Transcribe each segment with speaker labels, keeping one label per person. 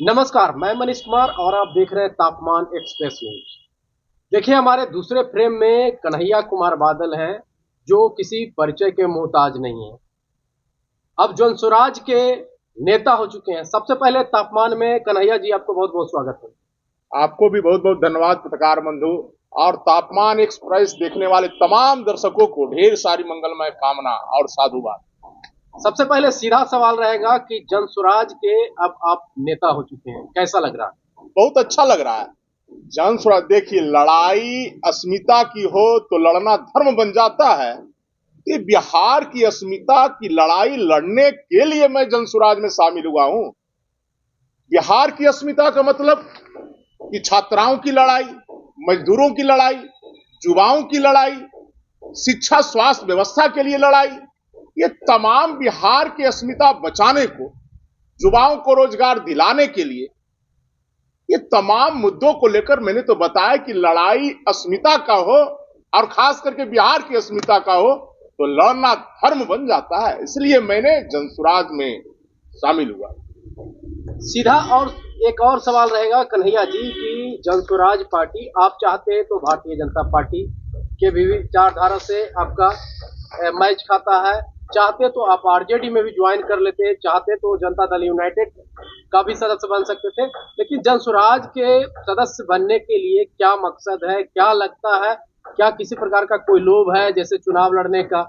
Speaker 1: नमस्कार, मैं मनीष कुमार और आप देख रहे हैं तापमान एक्सप्रेस न्यूज। देखिए, हमारे दूसरे फ्रेम में कन्हैया कुमार बादल हैं, जो किसी परिचय के मोहताज नहीं है। अब जनसुराज के नेता हो चुके हैं। सबसे पहले तापमान में कन्हैया जी, आपको बहुत बहुत स्वागत है।
Speaker 2: आपको भी बहुत बहुत धन्यवाद पत्रकार बंधु। और तापमान एक्सप्रेस देखने वाले तमाम दर्शकों को ढेर सारी मंगलमय कामना और साधुवाद।
Speaker 1: सबसे पहले सीधा सवाल रहेगा कि जनसुराज के अब आप नेता हो चुके हैं, कैसा लग रहा है?
Speaker 2: बहुत अच्छा लग रहा है। जन स्वराज देखिए, लड़ाई अस्मिता की हो तो लड़ना धर्म बन जाता है। ये बिहार की अस्मिता की लड़ाई लड़ने के लिए मैं जनसुराज में शामिल हुआ हूं। बिहार की अस्मिता का मतलब कि छात्राओं की लड़ाई, मजदूरों की लड़ाई, युवाओं की लड़ाई, शिक्षा स्वास्थ्य व्यवस्था के लिए लड़ाई, ये तमाम बिहार की अस्मिता बचाने को, युवाओं को रोजगार दिलाने के लिए, ये तमाम मुद्दों को लेकर मैंने तो बताया कि लड़ाई अस्मिता का हो और खास करके बिहार की अस्मिता का हो तो लड़ना धर्म बन जाता है। इसलिए मैंने जनसुराज में शामिल हुआ।
Speaker 1: सीधा और एक और सवाल रहेगा कन्हैया जी कि जनसुराज पार्टी आप चाहते हैं तो भारतीय जनता पार्टी के भी विचारधारा से आपका मैच खाता है, चाहते तो आप आरजेडी में भी ज्वाइन कर लेते, चाहते तो जनता दल यूनाइटेड का भी सदस्य बन सकते थे। लेकिन जनसुराज के सदस्य बनने के लिए क्या मकसद है, क्या लगता है, क्या किसी प्रकार का कोई लोभ है जैसे चुनाव लड़ने का?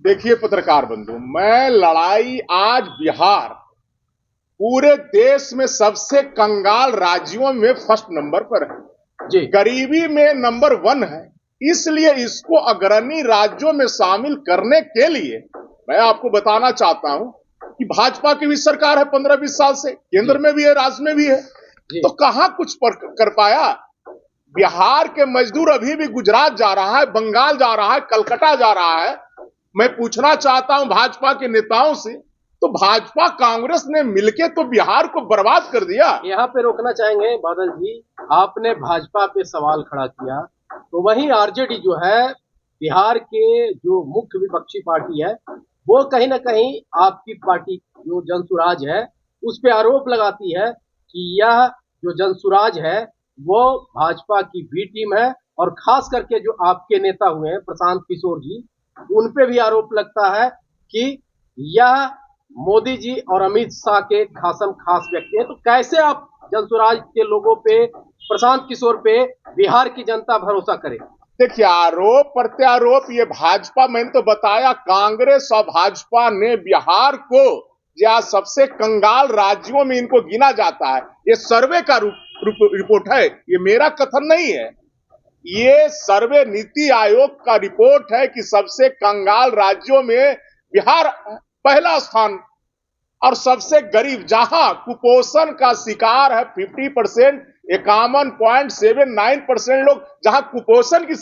Speaker 2: देखिए पत्रकार बंधु, मैं लड़ाई आज बिहार पूरे देश में सबसे कंगाल राज्यों में फर्स्ट नंबर पर है
Speaker 1: जी।
Speaker 2: गरीबी में नंबर 1 है। इसलिए इसको अग्रणी राज्यों में शामिल करने के लिए मैं आपको बताना चाहता हूं कि भाजपा की भी सरकार है 15-20 साल से, केंद्र में भी है, राज्य में भी है, तो कहां कुछ कर पाया। बिहार के मजदूर अभी भी गुजरात जा रहा है, बंगाल जा रहा है, कलकत्ता जा रहा है। मैं पूछना चाहता हूं भाजपा के नेताओं से, तो भाजपा कांग्रेस ने मिलकर तो बिहार को बर्बाद कर दिया।
Speaker 1: यहाँ पे रोकना चाहेंगे बादल जी, आपने भाजपा पे सवाल खड़ा किया तो वहीं आरजेडी जो है, बिहार के जो मुख्य विपक्षी पार्टी है, वो कहीं ना कहीं आपकी पार्टी जो जनसुराज है उस पे आरोप लगाती है कि यह जो जनसुराज है वो भाजपा की बी टीम है। और खास करके जो आपके नेता हुए हैं प्रशांत किशोर जी, उन पे भी आरोप लगता है कि यह मोदी जी और अमित शाह के खासम खास व्यक्ति है। तो कैसे आप जनसुराज के लोगों पे, प्रशांत किशोर पे बिहार की जनता भरोसा करे?
Speaker 2: देखिए, आरोप प्रत्यारोप ये भाजपा, मैंने तो बताया कांग्रेस और भाजपा ने बिहार को या सबसे कंगाल राज्यों में इनको गिना जाता है। ये सर्वे का रिपोर्ट है, ये मेरा कथन नहीं है। ये सर्वे नीति आयोग का रिपोर्ट है कि सबसे कंगाल राज्यों में बिहार पहला स्थान और सबसे गरीब, जहां कुपोषण का शिकार है 50%, 51.79% लोग जहां कुपोषण की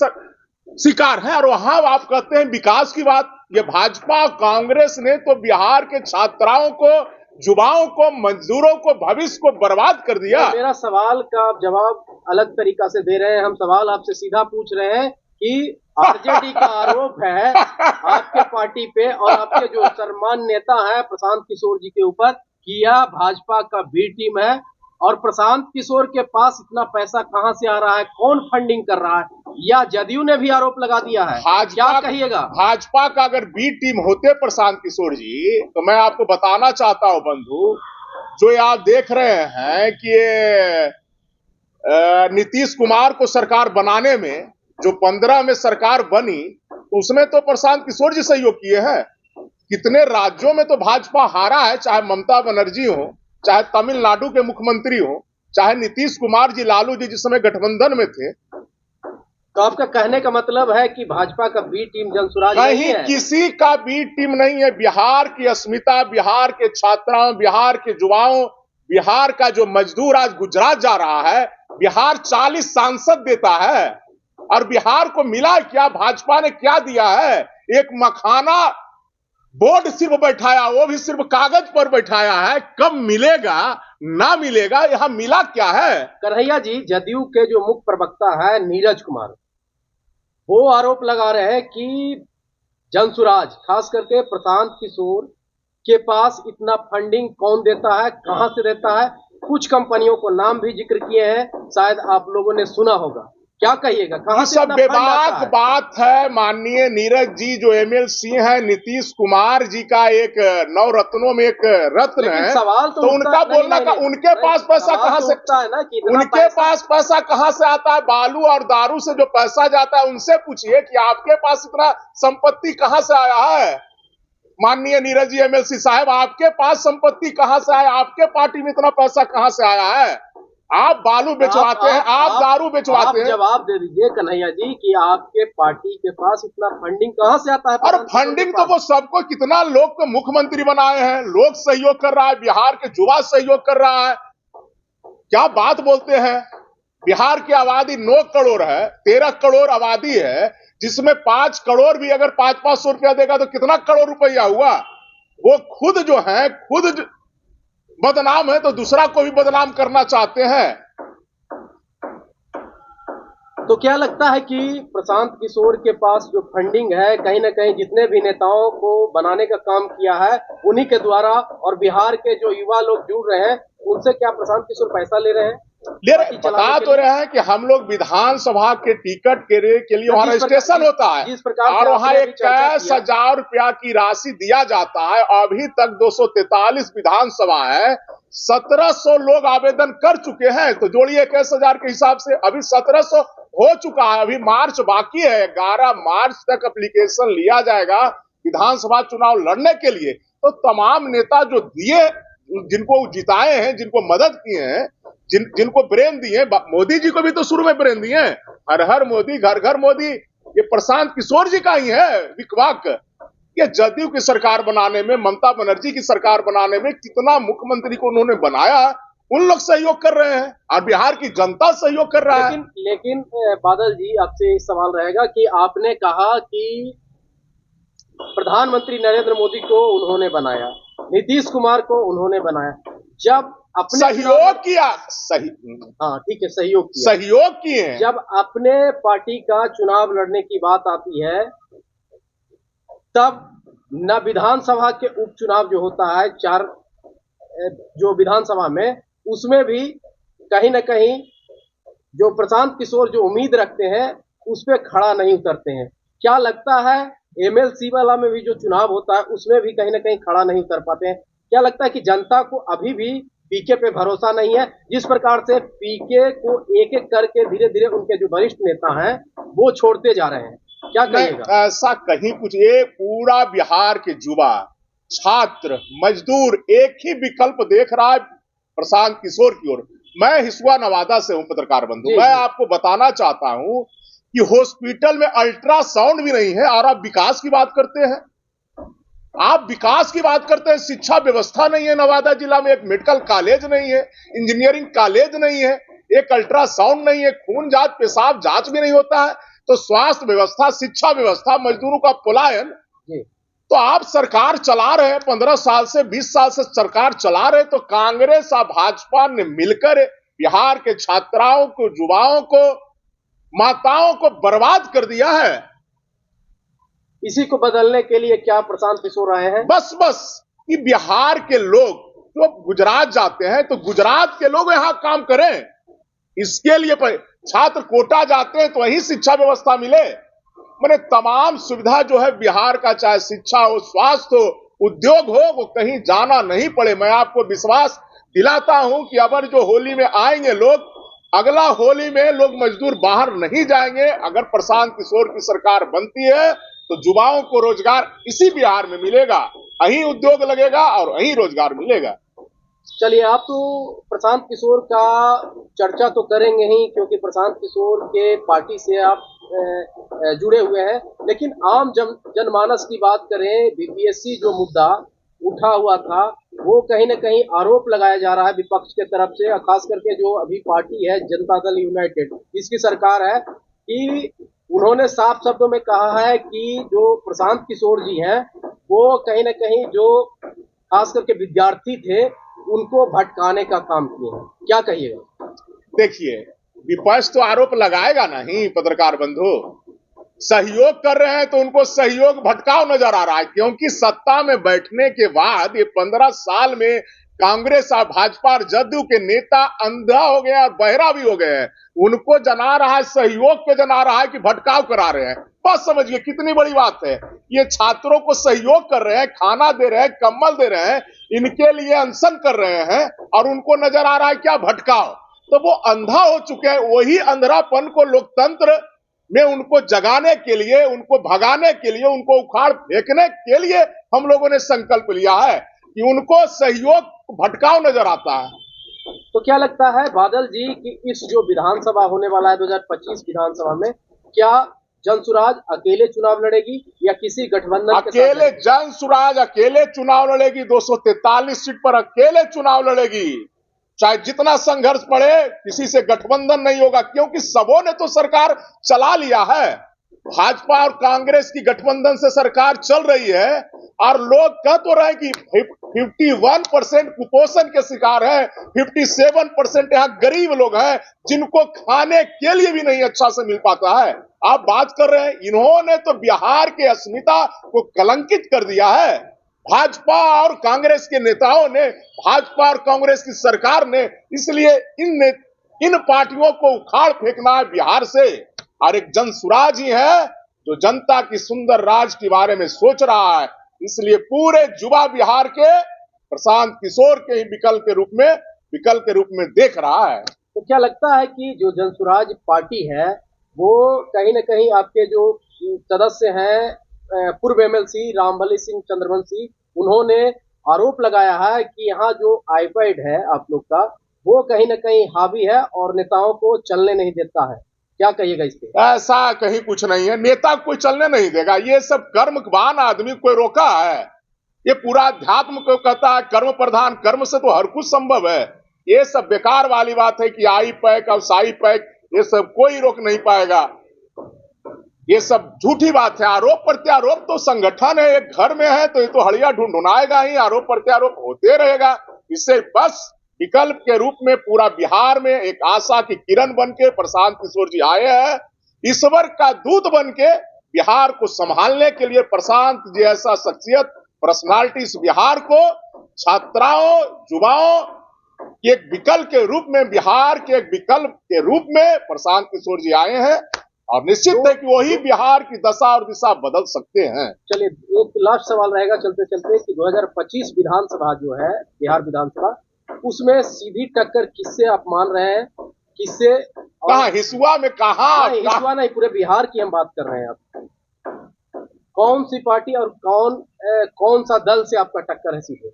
Speaker 2: शिकार है, और वहां आप कहते हैं विकास की बात। ये भाजपा कांग्रेस ने तो बिहार के छात्राओं को, युवाओं को, मजदूरों को, भविष्य को बर्बाद कर दिया।
Speaker 1: तो मेरा सवाल का आप जवाब अलग तरीका से दे रहे हैं। हम सवाल आपसे सीधा पूछ रहे हैं कि आरजेडी का आरोप है आपके पार्टी पे और आपके जो सम्मान नेता हैं प्रशांत किशोर जी के ऊपर कि यह भाजपा का बी टीम है। और प्रशांत किशोर के पास इतना पैसा कहां से आ रहा है, कौन फंडिंग कर रहा है, या जदयू ने भी आरोप लगा दिया है? क्या कहिएगा?
Speaker 2: भाजपा का अगर बी टीम होते प्रशांत किशोर जी, तो मैं आपको बताना चाहता हूं बंधु, जो आप देख रहे हैं कि नीतीश कुमार को सरकार बनाने में, जो 15 में सरकार बनी, तो उसमें तो प्रशांत किशोर जी सहयोग किए हैं। कितने राज्यों में तो भाजपा हारा है, चाहे ममता बनर्जी हो, चाहे तमिलनाडु के मुख्यमंत्री हो, चाहे नीतीश कुमार जी, लालू जी जिस समय गठबंधन में थे।
Speaker 1: तो आपका कहने का मतलब है कि भाजपा का बी टीम जनसुराज नहीं है?
Speaker 2: किसी का बी टीम नहीं है। बिहार की अस्मिता, बिहार के छात्राओं, बिहार के युवाओं, बिहार का जो मजदूर आज गुजरात जा रहा है, बिहार 40 सांसद देता है, और बिहार को मिला क्या? भाजपा ने क्या दिया है? एक मखाना बोर्ड सिर्फ बैठाया, वो भी सिर्फ कागज पर बैठाया है। कब मिलेगा, ना मिलेगा, यहां मिला क्या है?
Speaker 1: कन्हैया जी, जदयू के जो मुख्य प्रवक्ता है नीरज कुमार, वो आरोप लगा रहे हैं कि जनसुराज, खास करके प्रशांत किशोर, के पास इतना फंडिंग कौन देता है, कहां से देता है? कुछ कंपनियों को नाम भी जिक्र किए हैं, शायद आप लोगों ने सुना होगा। क्या कहिएगा, कहां से
Speaker 2: सब
Speaker 1: इतना फंड आता
Speaker 2: बेबाक
Speaker 1: है?
Speaker 2: बात है। माननीय नीरज जी जो एमएलसी हैं, नीतीश कुमार जी का एक नवरत्नों में एक रत्न
Speaker 1: लेकिन
Speaker 2: है,
Speaker 1: सवाल तो
Speaker 2: तो
Speaker 1: उठता
Speaker 2: उनका
Speaker 1: नहीं,
Speaker 2: बोलना
Speaker 1: नहीं,
Speaker 2: का
Speaker 1: नहीं,
Speaker 2: उनके
Speaker 1: नहीं,
Speaker 2: पास पैसा
Speaker 1: सवाल
Speaker 2: कहां
Speaker 1: तो
Speaker 2: से,
Speaker 1: उठता है ना कि इतना
Speaker 2: उनके पास पैसा कहां से आता है? बालू और दारू से जो पैसा जाता है उनसे पूछिए कि आपके पास इतना संपत्ति कहां से आया है। माननीय नीरज जी एमएलसी साहब, आपके पास संपत्ति कहां से आया? आपके पार्टी में इतना पैसा कहां से आया है? आप बालू बेचवाते हैं, आप दारू बेचवाते
Speaker 1: आप
Speaker 2: हैं।
Speaker 1: जवाब दे दीजिए कन्हैया जी कि आपके पार्टी के पास इतना फंडिंग कहां से आता है?
Speaker 2: और
Speaker 1: प्रशांत किशोर के
Speaker 2: फंडिंग तो
Speaker 1: पास
Speaker 2: वो सबको, कितना लोग को मुख्यमंत्री बनाए हैं, लोग सहयोग कर रहा है, बिहार के युवा सहयोग कर रहा है। क्या बात बोलते हैं? बिहार की आबादी 9 करोड़ है, 13 करोड़ आबादी है, जिसमें 5 करोड़ भी अगर 500 रुपया देगा तो कितना करोड़ रुपया हुआ? वो खुद जो है, बदनाम है तो दूसरा को भी बदनाम करना चाहते हैं।
Speaker 1: तो क्या लगता है कि प्रशांत किशोर के पास जो फंडिंग है, कहीं ना कहीं जितने भी नेताओं को बनाने का काम किया है उन्हीं के द्वारा, और बिहार के जो युवा लोग जुड़ रहे हैं उनसे क्या प्रशांत किशोर पैसा ले रहे हैं?
Speaker 2: बता तो रहे हैं कि हम लोग विधानसभा के टिकट के लिए वहां रजिस्ट्रेशन होता है,
Speaker 1: जिस प्रकार
Speaker 2: और वहां 21,000 रुपया की राशि दिया जाता है। अभी तक 243 विधानसभा है, 1700 लोग आवेदन कर चुके हैं, तो जोड़िए 21,000 के हिसाब से अभी 1700 हो चुका है। अभी मार्च बाकी है, 11 मार्च तक एप्लीकेशन लिया जाएगा विधानसभा चुनाव लड़ने के लिए। तो तमाम नेता जो दिए, जिनको जिताए हैं, जिनको मदद किए हैं, जिनको ब्रेन दिए, मोदी जी को भी तो शुरू में ब्रेन दिए, हर हर मोदी घर घर मोदी, ये प्रशांत किशोर जी का ही है विकवाक। ये जदयू की सरकार बनाने में, ममता बनर्जी की सरकार बनाने में कितना मुख्यमंत्री को उन्होंने बनाया, उन लोग सहयोग कर रहे हैं और बिहार की जनता सहयोग कर रहा है।
Speaker 1: लेकिन बादल जी, आपसे सवाल रहेगा कि आपने कहा कि प्रधानमंत्री नरेंद्र मोदी को उन्होंने बनाया, नीतीश कुमार को उन्होंने बनाया, जब अपने
Speaker 2: सहयोग किया, सही,
Speaker 1: हाँ ठीक है, सहयोग
Speaker 2: किए।
Speaker 1: जब अपने पार्टी का चुनाव लड़ने की बात आती है, तब न विधानसभा के उपचुनाव जो होता है 4 जो विधानसभा में, उसमें भी कहीं ना कहीं जो प्रशांत किशोर जो उम्मीद रखते हैं उस पर खड़ा नहीं उतरते हैं। क्या लगता है एमएलसी वाला में भी जो चुनाव होता है उसमें भी कहीं ना कहीं खड़ा नहीं उतर पाते हैं? क्या लगता है कि जनता को अभी भी पीके पे भरोसा नहीं है? जिस प्रकार से पीके को एक एक करके धीरे धीरे उनके जो वरिष्ठ नेता हैं वो छोड़ते जा रहे हैं, क्या कहिएगा?
Speaker 2: ऐसा कहीं कुछ, ये पूरा बिहार के युवा, छात्र, मजदूर एक ही विकल्प देख रहा है प्रशांत किशोर की ओर। मैं हिसुआ नवादा से हूं, पत्रकार बंधु। मैं आपको बताना चाहता हूं कि हॉस्पिटल में अल्ट्रासाउंड भी नहीं है और आप विकास की बात करते हैं। आप विकास की बात करते हैं, शिक्षा व्यवस्था नहीं है नवादा जिला में, एक मेडिकल कॉलेज नहीं है, इंजीनियरिंग कॉलेज नहीं है, एक अल्ट्रासाउंड नहीं है, खून जांच, पेशाब जांच भी नहीं होता है। तो स्वास्थ्य व्यवस्था, शिक्षा व्यवस्था, मजदूरों का पलायन, तो आप सरकार चला रहे हैं 15 साल से, 20 साल से सरकार चला रहे, तो कांग्रेस और भाजपा ने मिलकर बिहार के छात्राओं को, युवाओं को, माताओं को बर्बाद कर दिया है।
Speaker 1: इसी को बदलने के लिए क्या प्रशांत किशोर आए हैं?
Speaker 2: बस कि बिहार के लोग जो गुजरात जाते हैं तो गुजरात के लोग यहां काम करें, इसके लिए छात्र कोटा जाते हैं तो वही शिक्षा व्यवस्था मिले। मैंने तमाम सुविधा जो है बिहार का, चाहे शिक्षा हो, स्वास्थ्य हो, उद्योग हो, वो कहीं जाना नहीं पड़े। मैं आपको विश्वास दिलाता हूं कि अगर जो होली में आएंगे लोग, अगला होली में लोग मजदूर बाहर नहीं जाएंगे। अगर प्रशांत किशोर की सरकार बनती है तो युवाओं को रोजगार इसी बिहार में मिलेगा, वहीं उद्योग लगेगा और वहीं रोजगार मिलेगा।
Speaker 1: चलिए, आप तो प्रशांत किशोर का चर्चा तो करेंगे ही, क्योंकि प्रशांत किशोर के पार्टी से आप जुड़े हुए हैं, लेकिन आम जनमानस की बात करें, बीपीएससी जो मुद्दा उठा हुआ था, वो कहीं ना कहीं आरोप लगाया जा रहा है विपक्ष के तरफ से, खास करके जो अभी पार्टी है जनता दल यूनाइटेड, इसकी सरकार है, कि उन्होंने साफ शब्दों में कहा है कि जो प्रशांत किशोर जी हैं वो कहीं ना कहीं जो खास करके विद्यार्थी थे उनको भटकाने का काम किए हैं। क्या कहिएगा?
Speaker 2: देखिए, विपक्ष तो आरोप लगाएगा नहीं पत्रकार बंधु। सहयोग कर रहे हैं तो उनको सहयोग भटकाव नजर आ रहा है, क्योंकि सत्ता में बैठने के बाद ये 15 साल में कांग्रेस और भाजपा और जदयू के नेता अंधा हो गए और बहरा भी हो गए हैं। उनको जना रहा है, सहयोग पे जना रहा है कि भटकाव करा रहे हैं। बस समझिए कितनी बड़ी बात है। ये छात्रों को सहयोग कर रहे हैं, खाना दे रहे हैं, कंबल दे रहे हैं, इनके लिए अनशन कर रहे हैं और उनको नजर आ रहा है क्या भटकाव। तो वो अंधा हो चुके हैं। वही अंधरापन को लोकतंत्र में उनको जगाने के लिए, उनको भगाने के लिए, उनको उखाड़ फेंकने के लिए हम लोगों ने संकल्प लिया है कि उनको सहयोग भटकाव नजर आता है।
Speaker 1: तो क्या लगता है बादल जी कि इस जो विधानसभा होने वाला है 2025 विधानसभा में, क्या जनसुराज अकेले चुनाव लड़ेगी या किसी गठबंधन के साथ?
Speaker 2: अकेले जनसुराज अकेले चुनाव लड़ेगी, 243 सीट पर अकेले चुनाव लड़ेगी। चाहे जितना संघर्ष पड़े, किसी से गठबंधन नहीं होगा, क्योंकि सबों ने तो सरकार चला लिया है। भाजपा और कांग्रेस की गठबंधन से सरकार चल रही है और लोग कह तो रहे हैं कि 51% कुपोषण के शिकार है, 57% यहाँ गरीब लोग हैं जिनको खाने के लिए भी नहीं अच्छा से मिल पाता है। आप बात कर रहे हैं, इन्होंने तो बिहार के अस्मिता को कलंकित कर दिया है। भाजपा और कांग्रेस के नेताओं ने, भाजपा और कांग्रेस की सरकार ने, इसलिए इन पार्टियों को उखाड़ फेंकना है बिहार से। और एक जनसुराज ही है जो जनता की सुंदर राज के बारे में सोच रहा है, इसलिए पूरे युवा बिहार के प्रशांत किशोर के ही विकल्प के रूप में देख रहा है।
Speaker 1: तो क्या लगता है कि जो जनसुराज पार्टी है वो कहीं ना कहीं आपके जो सदस्य हैं पूर्व एमएलसी रामबली सिंह चंद्रवंशी, उन्होंने आरोप लगाया है कि यहाँ जो आईपैड है आप लोग का, वो कहीं ना कहीं हावी है और नेताओं को चलने नहीं देता है। क्या कहिएगा इस पे?
Speaker 2: ऐसा कहीं कुछ नहीं है, नेता कोई चलने नहीं देगा। ये सब कर्मवान आदमी कोई रोका है? ये पूरा अध्यात्म को कहता है कर्म प्रधान, कर्म से तो हर कुछ संभव है। ये सब बेकार वाली बात है कि आई पैक और साई पैक, ये सब कोई रोक नहीं पाएगा। ये सब झूठी बात है। आरोप प्रत्यारोप तो संगठन है, एक घर में है तो ये तो हड़िया ढूंढुनाएगा ही, आरोप प्रत्यारोप होते रहेगा। इससे बस विकल्प के रूप में पूरा बिहार में एक आशा की किरण बन के प्रशांत किशोर जी आए हैं, ईश्वर का दूत बन के बिहार को संभालने के लिए। प्रशांत जी ऐसा शख्सियत, पर्सनालिटी इस बिहार को छात्राओं, युवाओं के एक विकल्प के रूप में, बिहार के एक विकल्प के रूप में प्रशांत किशोर जी आए हैं और निश्चित है कि वही बिहार की दशा और दिशा बदल सकते हैं।
Speaker 1: चलिए एक लास्ट सवाल रहेगा चलते चलते कि 2025 विधानसभा जो है बिहार विधानसभा, उसमें सीधी टक्कर किससे आप मान रहे हैं, किससे?
Speaker 2: कहा हिसुआ में? कहा
Speaker 1: हिसुआ नहीं, पूरे बिहार की हम बात कर रहे हैं। आप कौन सी पार्टी और कौन सा दल से आपका टक्कर है सीधे?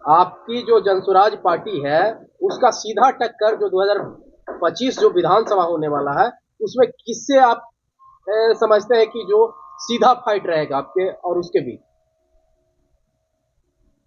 Speaker 1: आपकी जो जनसुराज पार्टी है उसका सीधा टक्कर जो 2025 जो विधानसभा होने वाला है उसमें किससे आप समझते हैं कि जो सीधा फाइट रहेगा आपके और उसके बीच?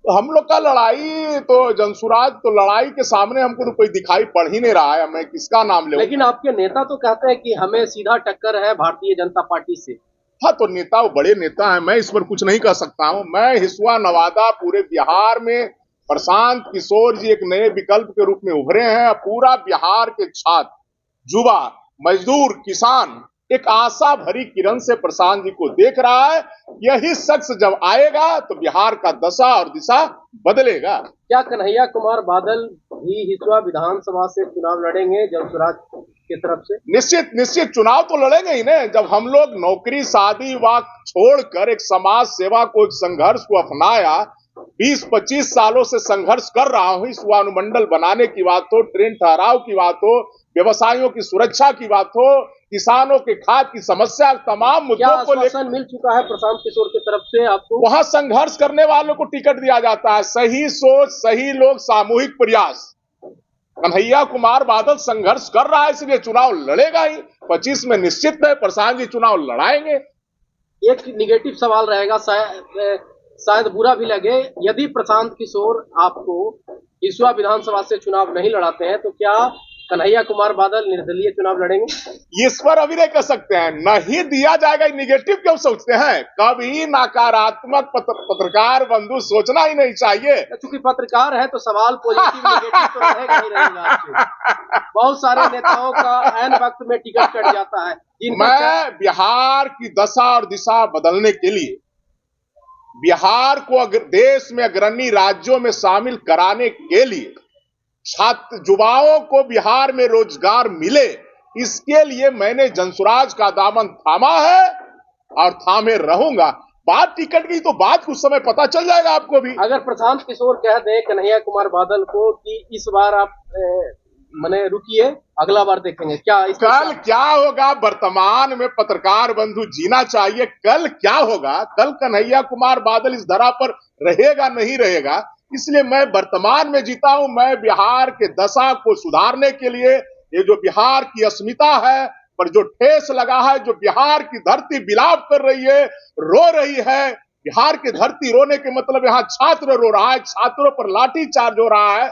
Speaker 2: तो हम लोग का लड़ाई तो जनसुराज तो लड़ाई के सामने हमको तो कोई दिखाई पड़ ही नहीं रहा है। मैं किसका नाम ले?
Speaker 1: लेकिन आपके नेता तो कहते हैं कि हमें सीधा टक्कर है भारतीय जनता पार्टी से।
Speaker 2: हाँ, तो नेता वो बड़े नेता हैं, मैं इस पर कुछ नहीं कह सकता हूँ। मैं हिसुआ नवादा पूरे बिहार में प्रशांत किशोर जी एक नए विकल्प के रूप में उभरे हैं। पूरा बिहार के छात्र, युवा, मजदूर, किसान एक आशा भरी किरण से प्रशांत जी को देख रहा है। यही शख्स जब आएगा तो बिहार का दशा और दिशा बदलेगा।
Speaker 1: क्या कन्हैया कुमार बादल भी हिसुआ विधानसभा से चुनाव लड़ेंगे जनसुराज की तरफ से?
Speaker 2: निश्चित चुनाव तो लड़ेंगे ही ना। जब हम लोग नौकरी शादी व छोड़कर एक समाज सेवा को, एक संघर्ष को अपनाया, 20-25 सालों से संघर्ष कर रहा हूं। इस अनुमंडल बनाने की बात हो, ट्रेन ठहराव की बात हो, व्यवसायियों की सुरक्षा की बात हो, किसानों के खाद की समस्या, तमाम मुद्दों को लेकर
Speaker 1: मिल चुका है प्रशांत किशोर की तरफ से आपको?
Speaker 2: वहां संघर्ष करने वालों को टिकट दिया जाता है। सही सोच, सही लोग, सामूहिक प्रयास। कन्हैया कुमार बादल संघर्ष कर रहा है, इसलिए चुनाव लड़ेगा ही। 25 में निश्चित है प्रशांत जी चुनाव लड़ाएंगे।
Speaker 1: एक निगेटिव सवाल रहेगा, शायद बुरा भी लगे, यदि प्रशांत किशोर आपको हिसुआ विधानसभा से चुनाव नहीं लड़ाते हैं तो क्या कन्हैया कुमार बादल निर्दलीय चुनाव लड़ेंगे?
Speaker 2: इस पर अभी नहीं कह सकते हैं, नहीं दिया जाएगा, निगेटिव क्यों सोचते हैं? कभी नकारात्मक पत्रकार बंधु सोचना ही नहीं चाहिए।
Speaker 1: चूंकि पत्रकार है तो सवाल पॉजिटिव नेगेटिव तो रहेगा ही रहेगा आपसे। बहुत सारे नेताओं का ऐन वक्त में टिकट कट जाता है।
Speaker 2: मैं बिहार की दशा और दिशा बदलने के लिए, बिहार को देश में अग्रणी राज्यों में शामिल कराने के लिए, छात्र युवाओं को बिहार में रोजगार मिले, इसके लिए मैंने जनसुराज का दामन थामा है और थामे रहूंगा। बात टिकट की तो बात कुछ समय पता चल जाएगा आपको भी।
Speaker 1: अगर प्रशांत किशोर कह दें कन्हैया कुमार बादल को कि इस बार आप मने रुकिए, अगला बार देखेंगे, क्या
Speaker 2: कल क्या होगा? वर्तमान में पत्रकार बंधु जीना चाहिए। कल क्या होगा? कल कन्हैया कुमार बादल इस धरा पर रहेगा नहीं रहेगा, इसलिए मैं वर्तमान में जीता हूं। मैं बिहार के दशा को सुधारने के लिए, ये जो बिहार की अस्मिता है पर जो ठेस लगा है, जो बिहार की धरती विलाप कर रही है, रो रही है, बिहार की धरती रोने के मतलब यहाँ छात्र रो रहा है, छात्रों पर लाठी चार्ज हो रहा है,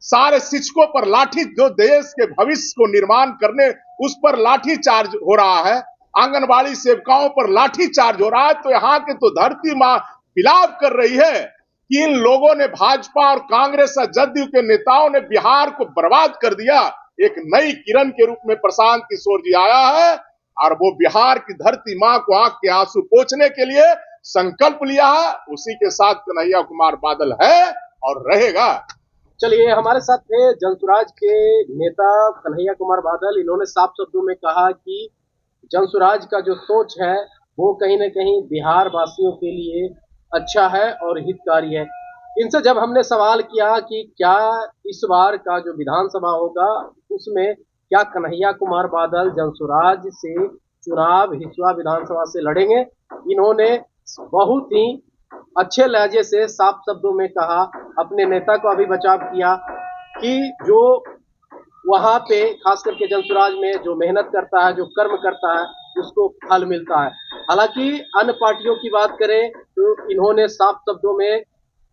Speaker 2: सारे शिक्षकों पर लाठी, जो देश के भविष्य को निर्माण करने उस पर लाठी चार्ज हो रहा है, आंगनबाड़ी सेविकाओं पर लाठी चार्ज हो रहा है। तो यहाँ के तो धरती मां विलाप कर रही है कि इन लोगों ने, भाजपा और कांग्रेस और जदयू के नेताओं ने बिहार को बर्बाद कर दिया। एक नई किरण के रूप में प्रशांत किशोर जी आया है और वो बिहार की धरती मां को आंख के आंसू पोंछने के लिए संकल्प लिया है। उसी के साथ कन्हैया कुमार बादल है और रहेगा।
Speaker 1: चलिए, हमारे साथ थे जनसुराज के नेता कन्हैया कुमार बादल। इन्होंने साफ शब्दों में कहा कि जनसुराज का जो सोच है वो कहीं ना कहीं बिहार वासियों के लिए अच्छा है और हितकारी है। इनसे जब हमने सवाल किया कि क्या इस बार का जो विधानसभा होगा उसमें क्या कन्हैया कुमार बादल जनसुराज से चुनाव हिसुआ विधानसभा से लड़ेंगे, इन्होंने बहुत ही अच्छे लहजे से साफ शब्दों में कहा, अपने नेता को अभी बचाव किया कि जो वहां पे खास करके जनसुराज में जो मेहनत करता है, जो कर्म करता है, उसको फल मिलता है। हालांकि अन्य पार्टियों की बात करें तो इन्होंने साफ शब्दों में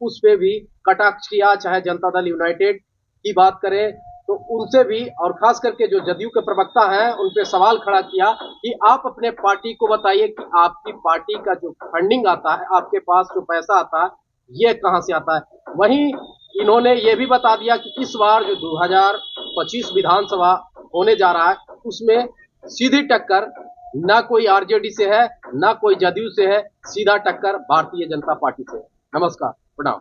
Speaker 1: उस पे भी कटाक्ष किया, चाहे जनता दल यूनाइटेड की बात करें तो उनसे भी, और खास करके जो जदयू के प्रवक्ता हैं उन पे सवाल खड़ा किया कि आप अपने पार्टी को बताइए कि आपकी पार्टी का जो फंडिंग आता है, आपके पास जो पैसा आता है, ये कहां से आता है। वहीं इन्होंने ये भी बता दिया कि इस बार जो 2025 विधानसभा होने जा रहा है उसमें सीधी टक्कर ना कोई आरजेडी से है, ना कोई जदयू से है, सीधा टक्कर भारतीय जनता पार्टी से है। नमस्कार, प्रणाम।